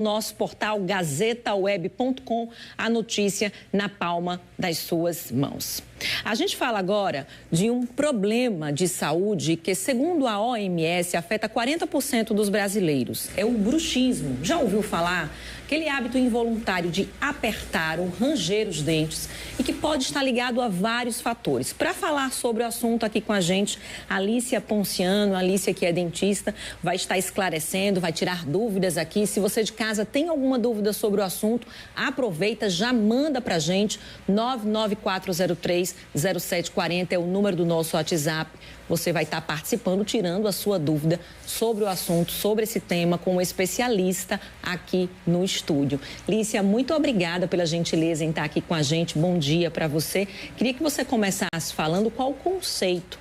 nosso portal gazetaweb.com, a notícia na palma das suas mãos. A gente fala agora de um problema de saúde que, segundo a OMS, afeta 40% dos brasileiros. É o bruxismo. Já ouviu falar? Aquele hábito involuntário de apertar ou ranger os dentes e que pode estar ligado a vários fatores. Para falar sobre o assunto aqui com a gente, Alícia Ponciano, Alícia que é dentista, vai estar esclarecendo, vai tirar dúvidas aqui. Se você de casa tem alguma dúvida sobre o assunto, aproveita, já manda para a gente. 99403-0740 é o número do nosso WhatsApp. Você vai estar participando, tirando a sua dúvida sobre o assunto, sobre esse tema, com um especialista aqui no estúdio. Lícia, muito obrigada pela gentileza em estar aqui com a gente. Bom dia para você. Queria que você começasse falando qual o conceito.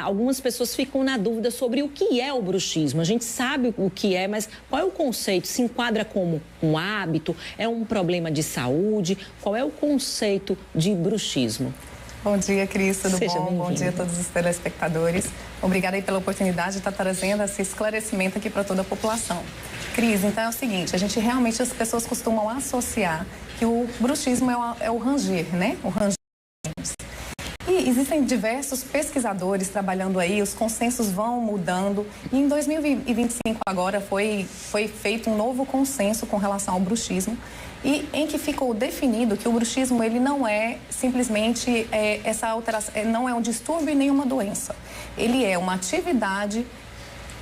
Algumas pessoas ficam na dúvida sobre o que é o bruxismo. A gente sabe o que é, mas qual é o conceito? Se enquadra como um hábito? É um problema de saúde? Qual é o conceito de bruxismo? Bom dia, Cris, tudo Seja bom? Bom dia a todos os telespectadores. Obrigada aí pela oportunidade de estar trazendo esse esclarecimento aqui para toda a população. Cris, então é o seguinte, as pessoas costumam associar que o bruxismo é o ranger, né? O ranger. E existem diversos pesquisadores trabalhando aí, os consensos vão mudando e em 2025 agora foi feito um novo consenso com relação ao bruxismo e em que ficou definido que o bruxismo ele não é simplesmente essa alteração, não é um distúrbio e nenhuma doença. Ele é uma atividade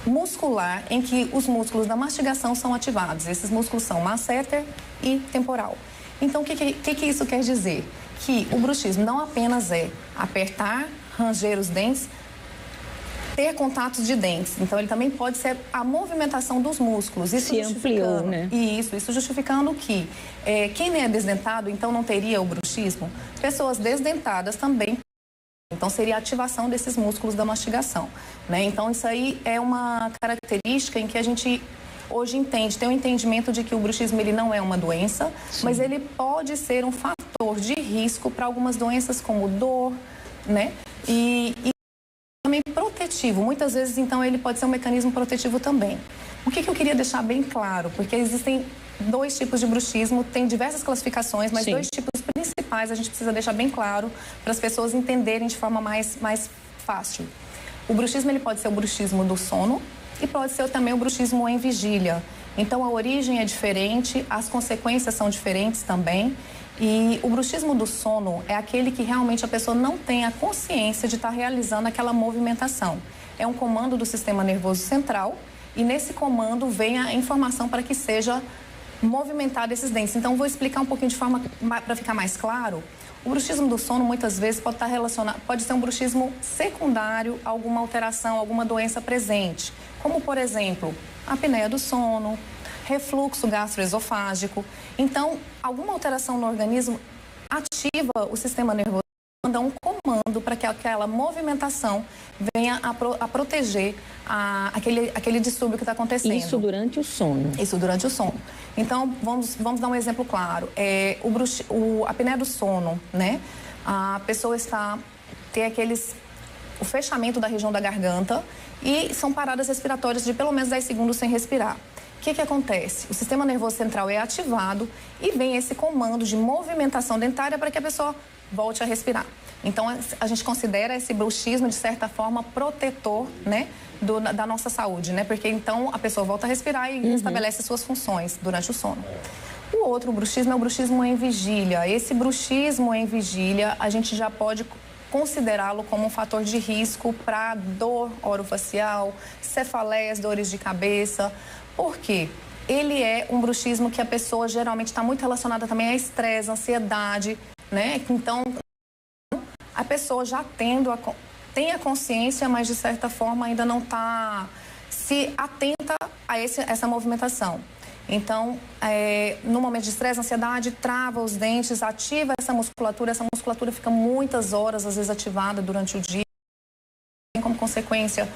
muscular em que os músculos da mastigação são ativados. Esses músculos são masseter e temporal. Então, o que isso quer dizer? Que o bruxismo não apenas é apertar, ranger os dentes, ter contatos de dentes. Então, ele também pode ser a movimentação dos músculos. Isso se ampliou, né? Isso justificando que quem é desdentado, então, não teria o bruxismo. Pessoas desdentadas também. Então, seria a ativação desses músculos da mastigação, né? Então, isso aí é uma característica em que a gente hoje tem um entendimento de que o bruxismo ele não é uma doença, sim, mas ele pode ser um fator de risco para algumas doenças como dor, né? E também protetivo. Muitas vezes, então, ele pode ser um mecanismo protetivo também. O que eu queria deixar bem claro, porque existem dois tipos de bruxismo, tem diversas classificações, mas sim, dois tipos principais a gente precisa deixar bem claro para as pessoas entenderem de forma mais fácil. O bruxismo ele pode ser o bruxismo do sono e pode ser também o bruxismo em vigília. Então, a origem é diferente, as consequências são diferentes também. E o bruxismo do sono é aquele que realmente a pessoa não tem a consciência de estar realizando aquela movimentação. É um comando do sistema nervoso central e nesse comando vem a informação para que seja movimentado esses dentes. Então, vou explicar um pouquinho de forma para ficar mais claro. O bruxismo do sono, muitas vezes, pode estar relacionado, pode ser um bruxismo secundário a alguma alteração, alguma doença presente, como, por exemplo, a apneia do sono, refluxo gastroesofágico. Então, alguma alteração no organismo ativa o sistema nervoso, manda um comando para que aquela movimentação venha a proteger aquele distúrbio que está acontecendo. Isso durante o sono. Isso durante o sono. Então, vamos dar um exemplo claro. A apneia do sono, né? A pessoa tem o fechamento da região da garganta e são paradas respiratórias de pelo menos 10 segundos sem respirar. O que acontece? O sistema nervoso central é ativado e vem esse comando de movimentação dentária para que a pessoa volte a respirar. Então, a gente considera esse bruxismo, de certa forma, protetor, né, da nossa saúde, né? Porque, então, a pessoa volta a respirar e restabelece suas funções durante o sono. O outro bruxismo é o bruxismo em vigília. Esse bruxismo em vigília, a gente já pode considerá-lo como um fator de risco para dor orofacial, cefaleias, dores de cabeça. Por quê? Ele é um bruxismo que a pessoa geralmente está muito relacionada também a estresse, ansiedade, né? Então, a pessoa já tem a consciência, mas de certa forma ainda não está se atenta a essa movimentação. Então, no momento de estresse, ansiedade, trava os dentes, ativa essa musculatura fica muitas horas, às vezes, ativada durante o dia. Tem como consequência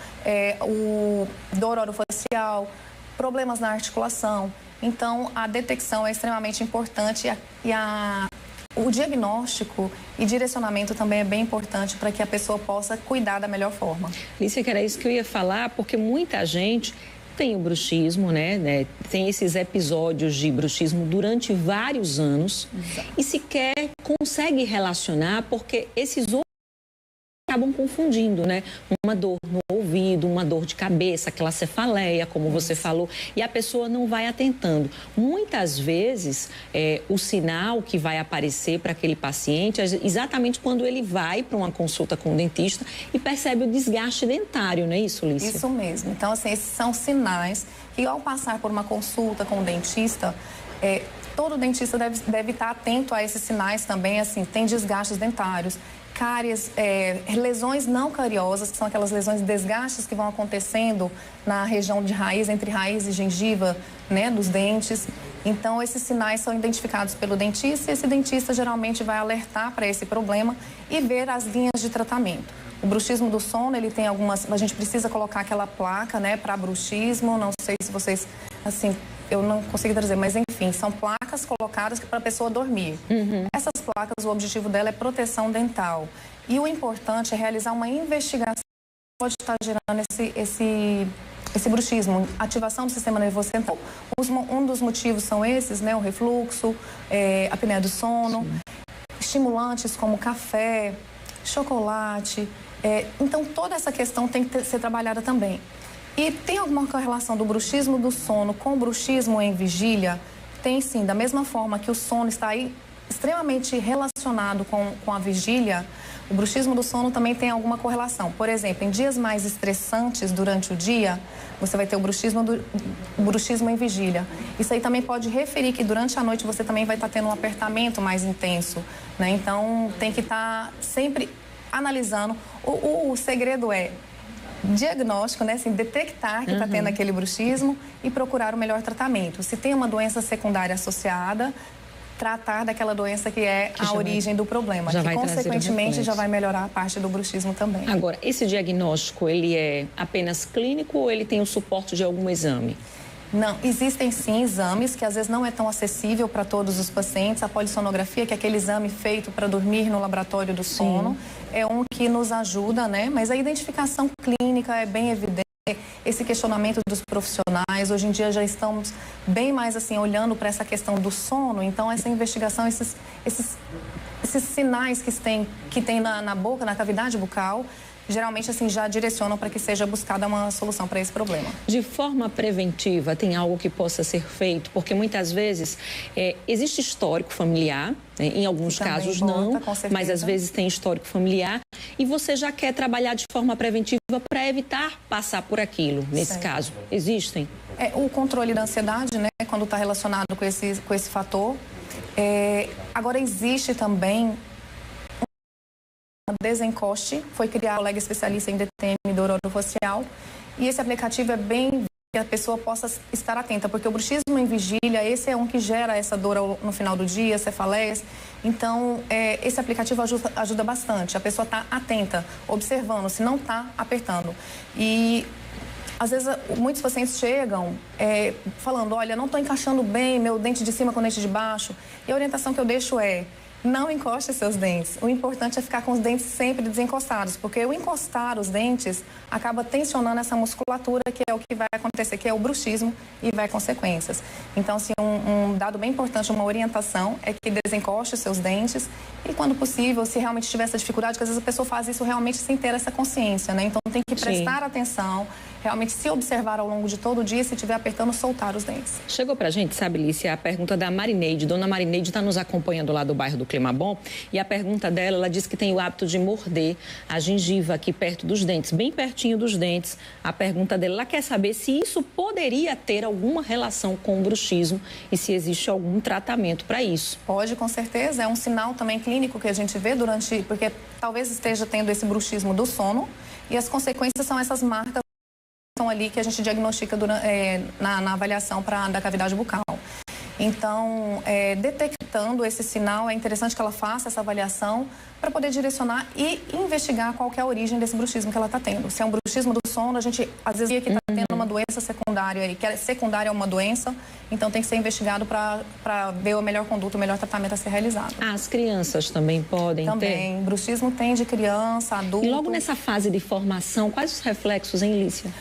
o dor orofacial, problemas na articulação. Então, a detecção é extremamente importante e o diagnóstico e direcionamento também é bem importante para que a pessoa possa cuidar da melhor forma. Lícia, que era isso que eu ia falar, porque muita gente tem o bruxismo, né? Tem esses episódios de bruxismo durante vários anos. Exato. E sequer consegue relacionar porque esses outros acabam confundindo, né? Uma dor no ouvido, uma dor de cabeça, aquela cefaleia, como você falou, e a pessoa não vai atentando. Muitas vezes, o sinal que vai aparecer para aquele paciente é exatamente quando ele vai para uma consulta com o dentista e percebe o desgaste dentário, não é isso, Lícia? Isso mesmo. Então, assim, esses são sinais que, ao passar por uma consulta com o dentista, todo dentista deve estar atento a esses sinais também, assim, tem desgastes dentários, cáries, lesões não cariosas, que são aquelas lesões, desgastes que vão acontecendo na região de raiz, entre raiz e gengiva, né, dos dentes. Então, esses sinais são identificados pelo dentista e esse dentista geralmente vai alertar para esse problema e ver as linhas de tratamento. O bruxismo do sono, ele tem algumas... A gente precisa colocar aquela placa, né, para bruxismo, não sei se vocês, assim... Eu não consigo trazer, mas enfim, são placas colocadas para a pessoa dormir. Essas placas, o objetivo dela é proteção dental. E o importante é realizar uma investigação que pode estar gerando esse bruxismo, ativação do sistema nervoso central. Um dos motivos são esses, né? O refluxo, a apneia do sono, estimulantes como café, chocolate. Então, toda essa questão tem que ser trabalhada também. E tem alguma correlação do bruxismo do sono com o bruxismo em vigília? Tem sim, da mesma forma que o sono está aí extremamente relacionado com a vigília, o bruxismo do sono também tem alguma correlação. Por exemplo, em dias mais estressantes durante o dia, você vai ter o bruxismo em vigília. Isso aí também pode referir que durante a noite você também vai estar tendo um apertamento mais intenso, né? Então, tem que estar sempre analisando. O segredo é diagnóstico, né? Assim, detectar que está tendo aquele bruxismo e procurar o melhor tratamento. Se tem uma doença secundária associada, tratar daquela doença que é a origem do problema, que consequentemente já vai melhorar a parte do bruxismo também. Agora, esse diagnóstico, ele é apenas clínico ou ele tem o suporte de algum exame? Não, existem sim exames que às vezes não é tão acessível para todos os pacientes. A polissonografia, que é aquele exame feito para dormir no laboratório do sono, é um que nos ajuda, né? Mas a identificação clínica é bem evidente. Esse questionamento dos profissionais, hoje em dia já estamos bem mais assim olhando para essa questão do sono. Então, essa investigação, esses sinais que tem na boca, na cavidade bucal, geralmente assim já direcionam para que seja buscada uma solução para esse problema. De forma preventiva, tem algo que possa ser feito? Porque muitas vezes existe histórico familiar, né? Em alguns casos não, mas às vezes tem histórico familiar e você já quer trabalhar de forma preventiva para evitar passar por aquilo, nesse caso. Existem? O controle da ansiedade, né, quando está relacionado com esse fator. Agora, existe também Desencoste, foi criado um colega especialista em DTM dor orofacial e esse aplicativo é bem que a pessoa possa estar atenta, porque o bruxismo em vigília, esse é um que gera essa dor no final do dia, cefaleias. Então, esse aplicativo ajuda bastante, a pessoa está atenta, observando, se não está apertando. E às vezes muitos pacientes chegam falando, olha, não estou encaixando bem meu dente de cima com o dente de baixo, e a orientação que eu deixo não encoste seus dentes. O importante é ficar com os dentes sempre desencostados, porque o encostar os dentes acaba tensionando essa musculatura, que é o que vai acontecer, que é o bruxismo, e vai consequências. Então, assim, um dado bem importante, uma orientação, é que desencoste os seus dentes e, quando possível, se realmente tiver essa dificuldade, que às vezes a pessoa faz isso realmente sem ter essa consciência, né? Então, tem que prestar atenção, realmente se observar ao longo de todo o dia, se estiver apertando, soltar os dentes. Chegou pra gente, sabe, Lícia, a pergunta da Marineide. Dona Marineide está nos acompanhando lá do bairro do Clima Bom e a pergunta dela, ela diz que tem o hábito de morder a gengiva aqui perto dos dentes, bem pertinho dos dentes. A pergunta dela, ela quer saber se isso poderia ter alguma relação com o bruxismo e se existe algum tratamento para isso. Pode, com certeza. É um sinal também clínico que a gente vê porque talvez esteja tendo esse bruxismo do sono e as consequências são essas marcas ali que a gente diagnostica na avaliação da cavidade bucal. Então, detectando esse sinal, é interessante que ela faça essa avaliação para poder direcionar e investigar qual que é a origem desse bruxismo que ela está tendo. Se é um bruxismo do sono, a gente às vezes vê que está tendo uma doença secundária aí, que é secundária a uma doença, então tem que ser investigado para ver a melhor conduta, o melhor tratamento a ser realizado. As crianças também podem ter? Também, bruxismo tem de criança, adulto. E logo nessa fase de formação, quais os reflexos, hein, Lícia?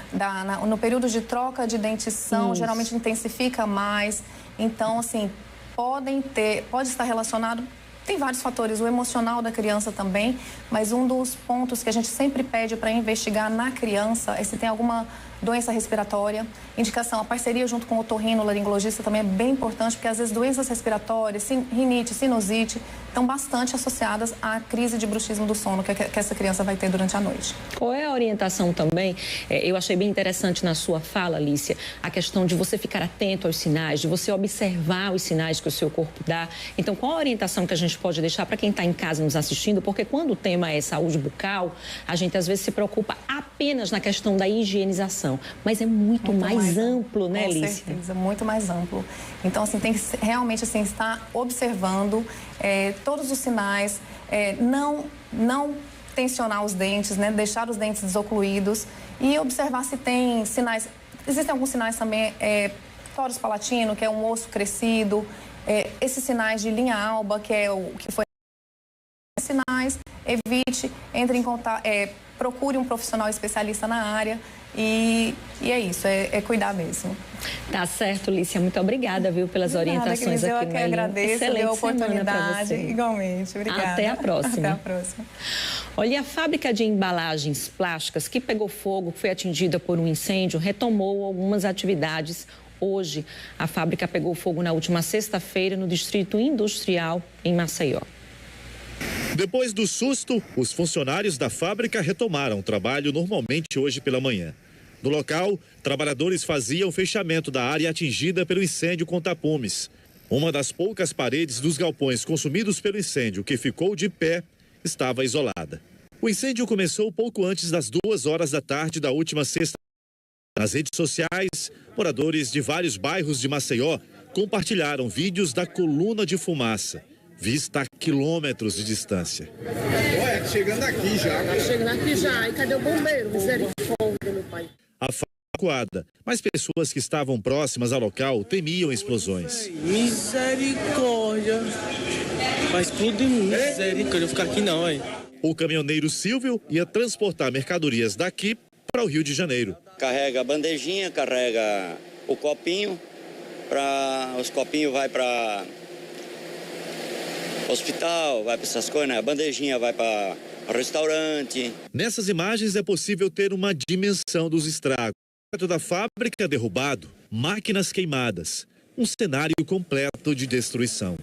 No período de troca de dentição, geralmente intensifica mais. Então, assim, pode estar relacionado, tem vários fatores, o emocional da criança também, mas um dos pontos que a gente sempre pede para investigar na criança é se tem alguma doença respiratória, indicação, a parceria junto com o otorrinolaringologista também é bem importante, porque às vezes doenças respiratórias, rinite, sinusite, estão bastante associadas à crise de bruxismo do sono que essa criança vai ter durante a noite. Qual é a orientação também? Eu achei bem interessante na sua fala, Lícia, a questão de você ficar atento aos sinais, de você observar os sinais que o seu corpo dá. Então, qual a orientação que a gente pode deixar para quem está em casa nos assistindo? Porque quando o tema é saúde bucal, a gente às vezes se preocupa apenas na questão da higienização. Mas é muito mais amplo, né, Lícia? Com certeza, muito mais amplo. Então, assim, tem que realmente assim, estar observando todos os sinais, não tensionar os dentes, né, deixar os dentes desocluídos e observar se tem sinais. Existem alguns sinais também, torus palatino, que é um osso crescido, esses sinais de linha alba, que é o que foi sinais, evite, entre em contato, procure um profissional especialista na área e é isso, é cuidar mesmo. Tá certo, Lícia, muito obrigada, viu, pelas orientações aqui. Eu que agradeço a oportunidade, igualmente, obrigada. Até a próxima. Até a próxima. Olha, a fábrica de embalagens plásticas que pegou fogo, foi atingida por um incêndio, retomou algumas atividades. Hoje, a fábrica pegou fogo na última sexta-feira no Distrito Industrial, em Maceió. Depois do susto, os funcionários da fábrica retomaram o trabalho normalmente hoje pela manhã. No local, trabalhadores faziam o fechamento da área atingida pelo incêndio com tapumes. Uma das poucas paredes dos galpões consumidos pelo incêndio que ficou de pé estava isolada. O incêndio começou pouco antes das 2h da tarde da última sexta. Nas redes sociais, moradores de vários bairros de Maceió compartilharam vídeos da coluna de fumaça, vista a quilômetros de distância. Ué, chegando aqui já. Tá chegando aqui já. E cadê o bombeiro? Misericórdia, meu pai. A evacuada, mas pessoas que estavam próximas ao local temiam explosões. Misericórdia. Faz tudo de misericórdia. Eu ficar aqui não, hein? O caminhoneiro Silvio ia transportar mercadorias daqui para o Rio de Janeiro. Carrega a bandejinha, carrega o copinho, os copinhos vai para hospital, vai para essas coisas, né? A bandejinha vai para restaurante. Nessas imagens é possível ter uma dimensão dos estragos. Perto da fábrica derrubado, máquinas queimadas, um cenário completo de destruição.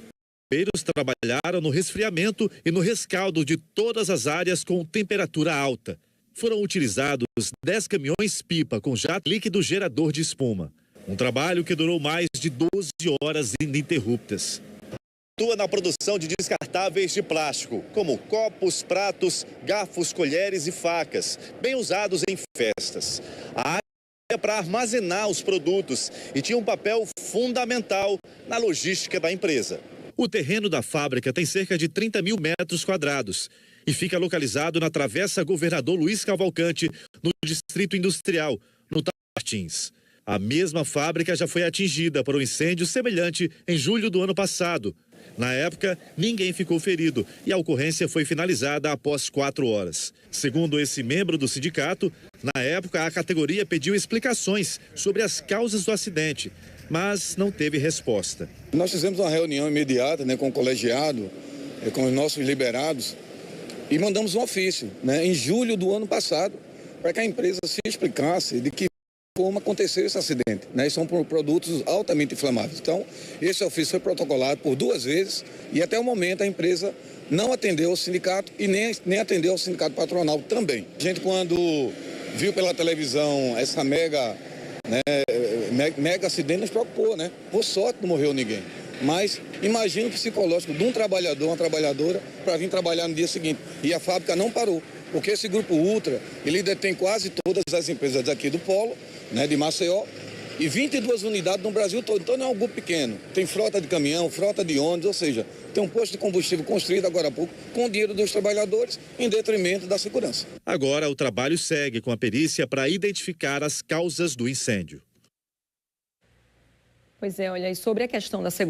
Bombeiros trabalharam no resfriamento e no rescaldo de todas as áreas com temperatura alta. Foram utilizados 10 caminhões-pipa com jato líquido gerador de espuma. Um trabalho que durou mais de 12 horas ininterruptas. Atua na produção de descartáveis de plástico, como copos, pratos, garfos, colheres e facas, bem usados em festas. A área é para armazenar os produtos e tinha um papel fundamental na logística da empresa. O terreno da fábrica tem cerca de 30 mil metros quadrados e fica localizado na Travessa Governador Luiz Cavalcante, no Distrito Industrial, no Martins. A mesma fábrica já foi atingida por um incêndio semelhante em julho do ano passado. Na época, ninguém ficou ferido e a ocorrência foi finalizada após 4 horas. Segundo esse membro do sindicato, na época a categoria pediu explicações sobre as causas do acidente, mas não teve resposta. Nós fizemos uma reunião imediata, com o colegiado, com os nossos liberados e mandamos um ofício, em julho do ano passado, para que a empresa se explicasse de que como aconteceu esse acidente, São produtos altamente inflamáveis. Então, esse ofício foi protocolado por 2 vezes e até o momento a empresa não atendeu ao sindicato e nem atendeu ao sindicato patronal também. A gente, quando viu pela televisão essa mega acidente, nos preocupou, Por sorte não morreu ninguém. Mas imagina o psicológico de um trabalhador, uma trabalhadora, para vir trabalhar no dia seguinte. E a fábrica não parou, porque esse grupo Ultra, ele detém quase todas as empresas aqui do Polo, de Maceió, E 22 unidades no Brasil todo, então não é um grupo pequeno. Tem frota de caminhão, frota de ônibus, ou seja, tem um posto de combustível construído agora há pouco com o dinheiro dos trabalhadores em detrimento da segurança. Agora o trabalho segue com a perícia para identificar as causas do incêndio. Pois é, olha, e sobre a questão da segurança,